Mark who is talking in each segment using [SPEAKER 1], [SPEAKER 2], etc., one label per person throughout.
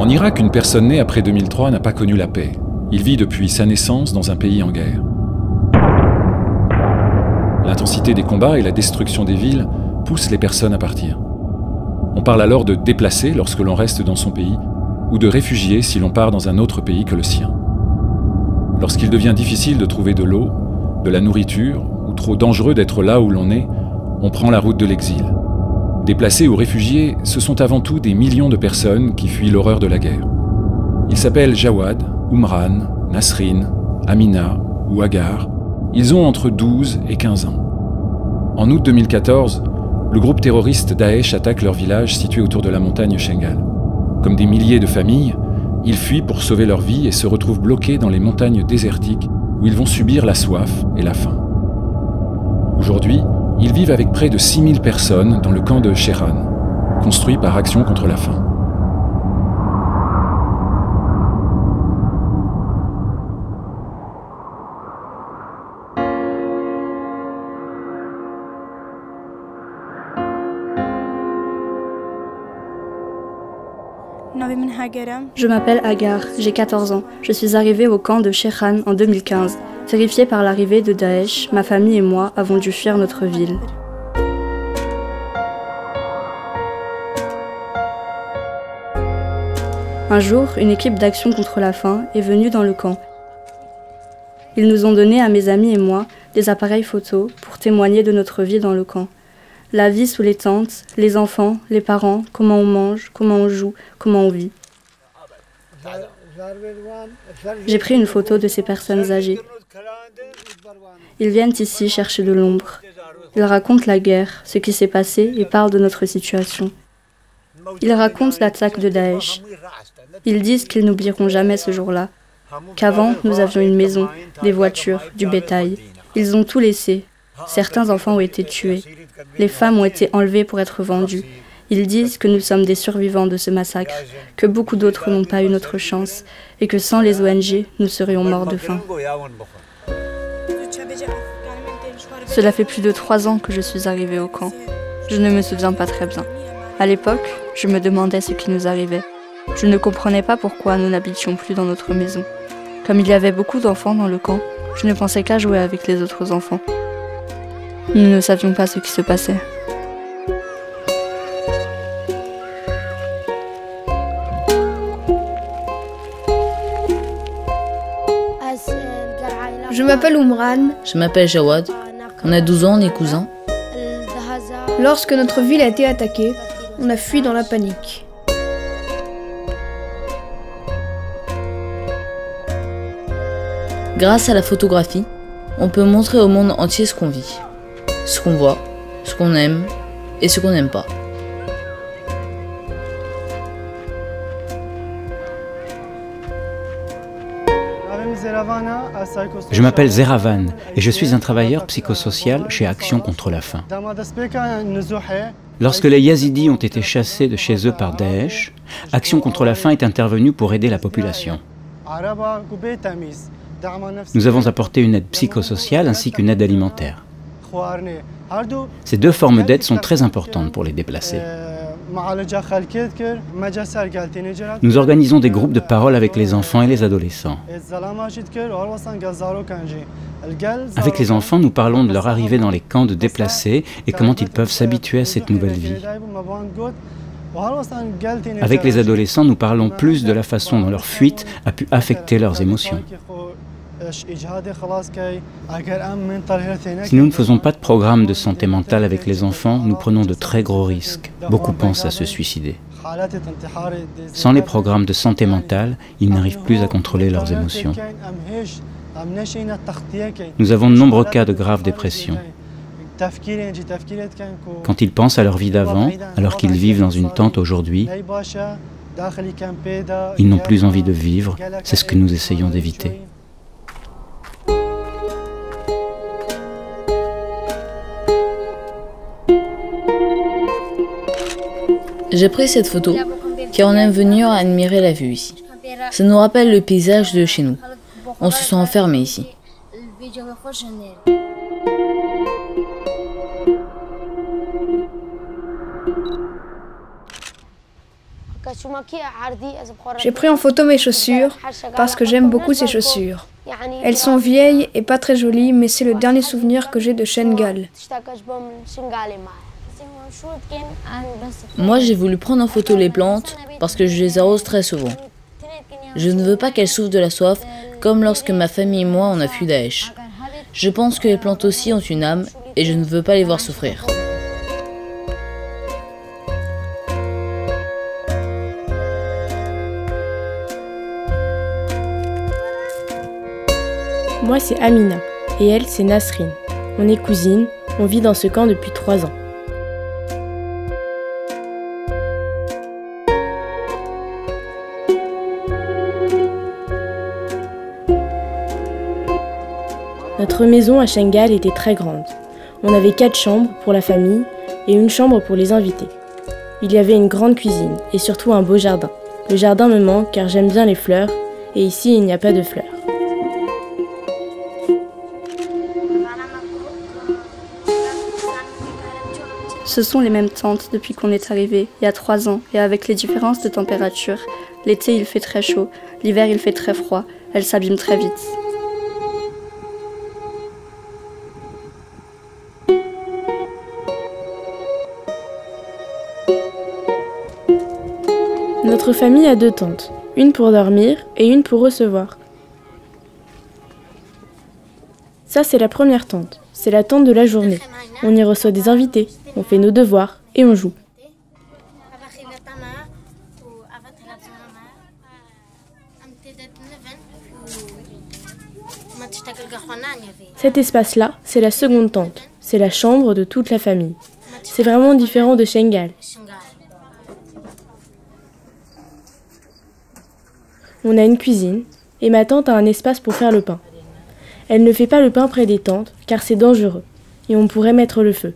[SPEAKER 1] En Irak, une personne née après 2003 n'a pas connu la paix. Il vit depuis sa naissance dans un pays en guerre. L'intensité des combats et la destruction des villes poussent les personnes à partir. On parle alors de déplacés lorsque l'on reste dans son pays, ou de réfugiés si l'on part dans un autre pays que le sien. Lorsqu'il devient difficile de trouver de l'eau, de la nourriture, ou trop dangereux d'être là où l'on est, on prend la route de l'exil. Déplacés ou réfugiés, ce sont avant tout des millions de personnes qui fuient l'horreur de la guerre. Ils s'appellent Jawad, Umran, Nasrin, Amina ou Agar. Ils ont entre 12 et 15 ans. En août 2014, le groupe terroriste Daesh attaque leur village situé autour de la montagne Shengal. Comme des milliers de familles, ils fuient pour sauver leur vie et se retrouvent bloqués dans les montagnes désertiques où ils vont subir la soif et la faim. Aujourd'hui, ils vivent avec près de 6000 personnes dans le camp de Sheran, construit par Action contre la faim.
[SPEAKER 2] Je m'appelle Agar, j'ai 14 ans. Je suis arrivée au camp de Sheran en 2015. Terrifiée par l'arrivée de Daesh, ma famille et moi avons dû fuir notre ville. Un jour, une équipe d'Action contre la faim est venue dans le camp. Ils nous ont donné à mes amis et moi des appareils photos pour témoigner de notre vie dans le camp. La vie sous les tentes, les enfants, les parents, comment on mange, comment on joue, comment on vit. J'ai pris une photo de ces personnes âgées. Ils viennent ici chercher de l'ombre. Ils racontent la guerre, ce qui s'est passé et parlent de notre situation. Ils racontent l'attaque de Daesh. Ils disent qu'ils n'oublieront jamais ce jour-là, qu'avant nous avions une maison, des voitures, du bétail. Ils ont tout laissé. Certains enfants ont été tués. Les femmes ont été enlevées pour être vendues. Ils disent que nous sommes des survivants de ce massacre, que beaucoup d'autres n'ont pas eu notre chance et que sans les ONG, nous serions morts de faim. Cela fait plus de 3 ans que je suis arrivée au camp. Je ne me souviens pas très bien. À l'époque, je me demandais ce qui nous arrivait. Je ne comprenais pas pourquoi nous n'habitions plus dans notre maison. Comme il y avait beaucoup d'enfants dans le camp, je ne pensais qu'à jouer avec les autres enfants. Nous ne savions pas ce qui se passait.
[SPEAKER 3] Je m'appelle Umran.
[SPEAKER 4] Je m'appelle Jawad. On a 12 ans, on est cousins.
[SPEAKER 3] Lorsque notre ville a été attaquée, on a fui dans la panique.
[SPEAKER 4] Grâce à la photographie, on peut montrer au monde entier ce qu'on vit, ce qu'on voit, ce qu'on aime et ce qu'on n'aime pas.
[SPEAKER 5] Je m'appelle Zeravan et je suis un travailleur psychosocial chez Action contre la faim. Lorsque les Yazidis ont été chassés de chez eux par Daesh, Action contre la faim est intervenue pour aider la population. Nous avons apporté une aide psychosociale ainsi qu'une aide alimentaire. Ces deux formes d'aide sont très importantes pour les déplacés. Nous organisons des groupes de parole avec les enfants et les adolescents. Avec les enfants, nous parlons de leur arrivée dans les camps de déplacés et comment ils peuvent s'habituer à cette nouvelle vie. Avec les adolescents, nous parlons plus de la façon dont leur fuite a pu affecter leurs émotions. Si nous ne faisons pas de programme de santé mentale avec les enfants, nous prenons de très gros risques. Beaucoup pensent à se suicider. Sans les programmes de santé mentale, ils n'arrivent plus à contrôler leurs émotions. Nous avons de nombreux cas de grave dépression. Quand ils pensent à leur vie d'avant, alors qu'ils vivent dans une tente aujourd'hui, ils n'ont plus envie de vivre. C'est ce que nous essayons d'éviter.
[SPEAKER 4] J'ai pris cette photo car on aime venir admirer la vue ici. Ça nous rappelle le paysage de chez nous. On se sent enfermé ici.
[SPEAKER 3] J'ai pris en photo mes chaussures parce que j'aime beaucoup ces chaussures. Elles sont vieilles et pas très jolies, mais c'est le dernier souvenir que j'ai de Shengal.
[SPEAKER 4] Moi, j'ai voulu prendre en photo les plantes parce que je les arrose très souvent. Je ne veux pas qu'elles souffrent de la soif, comme lorsque ma famille et moi on a fui Daesh. Je pense que les plantes aussi ont une âme et je ne veux pas les voir souffrir.
[SPEAKER 6] Moi, c'est Amina, et elle, c'est Nasrine. On est cousines, on vit dans ce camp depuis 3 ans. Notre maison à Shengal était très grande. On avait 4 chambres pour la famille et une chambre pour les invités. Il y avait une grande cuisine et surtout un beau jardin. Le jardin me manque car j'aime bien les fleurs et ici il n'y a pas de fleurs.
[SPEAKER 2] Ce sont les mêmes tentes depuis qu'on est arrivé, il y a 3 ans, et avec les différences de température, l'été il fait très chaud, l'hiver il fait très froid, elles s'abîment très vite.
[SPEAKER 6] Notre famille a 2 tentes, une pour dormir et une pour recevoir. Ça c'est la première tente, c'est la tente de la journée. On y reçoit des invités, on fait nos devoirs et on joue. Cet espace-là, c'est la seconde tente, c'est la chambre de toute la famille. C'est vraiment différent de Shengal. On a une cuisine et ma tante a un espace pour faire le pain. Elle ne fait pas le pain près des tentes car c'est dangereux et on pourrait mettre le feu.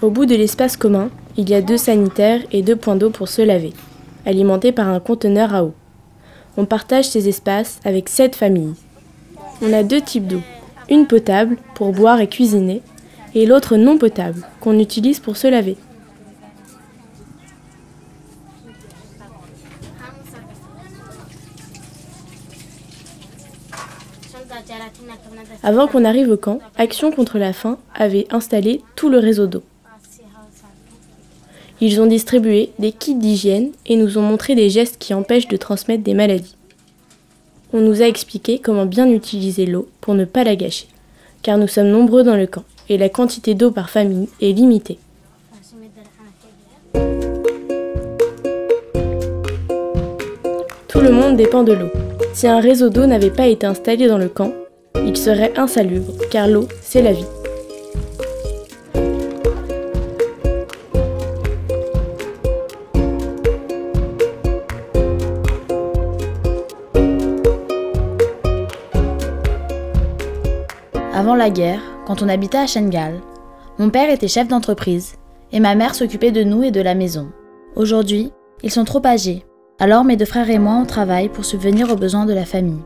[SPEAKER 6] Au bout de l'espace commun, il y a 2 sanitaires et 2 points d'eau pour se laver, alimentés par un conteneur à eau. On partage ces espaces avec 7 familles. On a 2 types d'eau, une potable pour boire et cuisiner, et l'autre non potable, qu'on utilise pour se laver. Avant qu'on arrive au camp, Action contre la faim avait installé tout le réseau d'eau. Ils ont distribué des kits d'hygiène et nous ont montré des gestes qui empêchent de transmettre des maladies. On nous a expliqué comment bien utiliser l'eau pour ne pas la gâcher, car nous sommes nombreux dans le camp et la quantité d'eau par famille est limitée. Tout le monde dépend de l'eau. Si un réseau d'eau n'avait pas été installé dans le camp, il serait insalubre, car l'eau, c'est la vie.
[SPEAKER 7] Avant la guerre, quand on habitait à Shengal, mon père était chef d'entreprise et ma mère s'occupait de nous et de la maison. Aujourd'hui, ils sont trop âgés, alors mes 2 frères et moi on travaille pour subvenir aux besoins de la famille.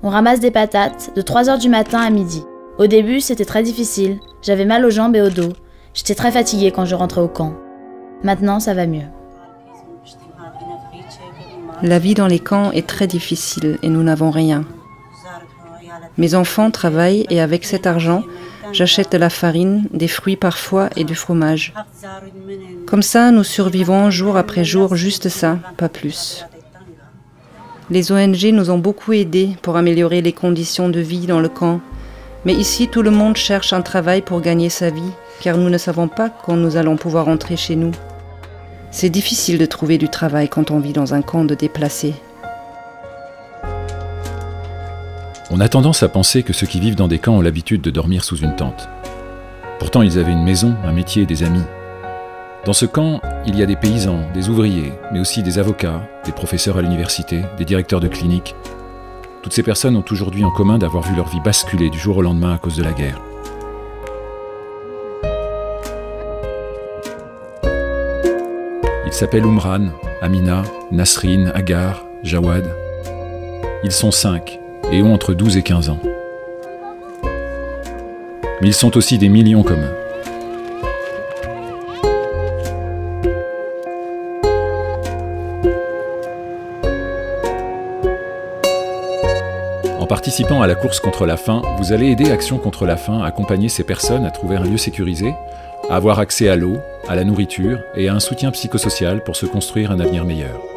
[SPEAKER 7] On ramasse des patates de 3h du matin à midi. Au début, c'était très difficile, j'avais mal aux jambes et au dos, j'étais très fatiguée quand je rentrais au camp. Maintenant, ça va mieux.
[SPEAKER 8] La vie dans les camps est très difficile et nous n'avons rien. Mes enfants travaillent et avec cet argent, j'achète de la farine, des fruits parfois et du fromage. Comme ça, nous survivons jour après jour, juste ça, pas plus. Les ONG nous ont beaucoup aidés pour améliorer les conditions de vie dans le camp. Mais ici, tout le monde cherche un travail pour gagner sa vie, car nous ne savons pas quand nous allons pouvoir rentrer chez nous. C'est difficile de trouver du travail quand on vit dans un camp de déplacés.
[SPEAKER 1] On a tendance à penser que ceux qui vivent dans des camps ont l'habitude de dormir sous une tente. Pourtant, ils avaient une maison, un métier et des amis. Dans ce camp, il y a des paysans, des ouvriers, mais aussi des avocats, des professeurs à l'université, des directeurs de cliniques. Toutes ces personnes ont aujourd'hui en commun d'avoir vu leur vie basculer du jour au lendemain à cause de la guerre. Ils s'appellent Umran, Amina, Nasrine, Agar, Jawad. Ils sont 5 et ont entre 12 et 15 ans. Mais ils sont aussi des millions comme eux. En participant à la course contre la faim, vous allez aider Action contre la faim à accompagner ces personnes à trouver un lieu sécurisé, à avoir accès à l'eau, à la nourriture et à un soutien psychosocial pour se construire un avenir meilleur.